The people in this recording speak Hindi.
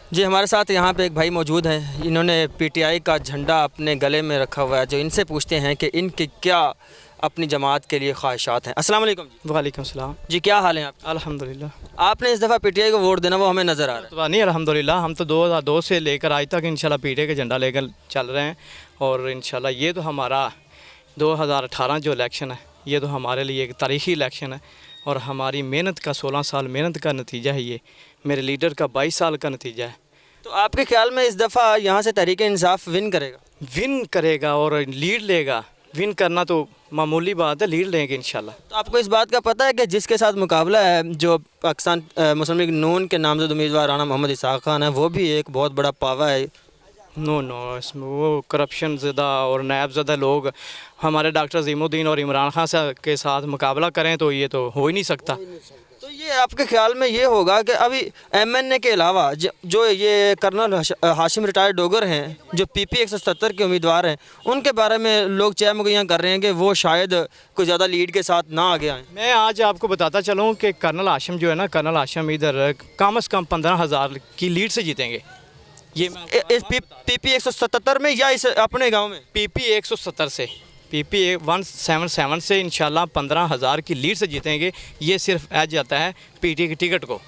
जी, हमारे साथ यहाँ पे एक भाई मौजूद हैं। इन्होंने पीटीआई का झंडा अपने गले में रखा हुआ है। जो इनसे पूछते हैं कि इनकी क्या अपनी जमात के लिए ख्वाहिशात हैं। अस्सलाम वालेकुम जी। वालेकुम सलाम। जी, क्या हाल है आप? अल्हम्दुलिल्लाह। आपने इस दफ़ा पीटीआई को वोट देना वो हमें नज़र आ रहा है। तो नहीं, अल्हम्दुलिल्लाह हम तो 2002 से लेकर आज तक इंशाल्लाह पीटीआई का झंडा लेकर चल रहे हैं। और इंशाल्लाह ये तो हमारा 2018 जो इलेक्शन है ये तो हमारे लिए एक तारीख़ी इलेक्शन है और हमारी मेहनत का 16 साल मेहनत का नतीजा है। ये मेरे लीडर का 22 साल का नतीजा है। तो आपके ख्याल में इस दफ़ा यहाँ से तहरीक इंसाफ विन करेगा? विन करेगा और लीड लेगा। विन करना तो मामूली बात है, लीड लेंगे इंशाल्लाह। तो आपको इस बात का पता है कि जिसके साथ मुकाबला है, जो पाकिस्तान मुस्लिम लीग नून के नामज़द उम्मीदवार राना मोहम्मद इसहाक़ खान है, वो भी एक बहुत बड़ा पावा है। नो नो, इसमें वो करप्शन ज़्यादा और नायब ज़्यादा लोग हमारे डॉक्टर अज़ीमुद्दीन और इमरान खान के साथ मुकाबला करें तो ये तो हो ही नहीं सकता। तो ये आपके ख्याल में ये होगा कि अभी एमएनए के अलावा जो ये कर्नल हाशिम रिटायर्ड डोगर हैं, जो पीपी 170 के उम्मीदवार हैं, उनके बारे में लोग चहमुगैयाँ कर रहे हैं कि वो शायद कोई ज़्यादा लीड के साथ ना आगे आएँ। मैं आज आपको बताता चलूँ कि कर्नल हाशिम जो है ना, कर्नल हाशिम इधर कम से कम 15,000 की लीड से जीतेंगे। ये इस पीपी 177 में या इस अपने गाँव में? पीपी 170 से, पीपी 177 से इंशाल्लाह 15,000 की लीड से जीतेंगे। ये सिर्फ ऐड जाता है पीटी की टिकट को।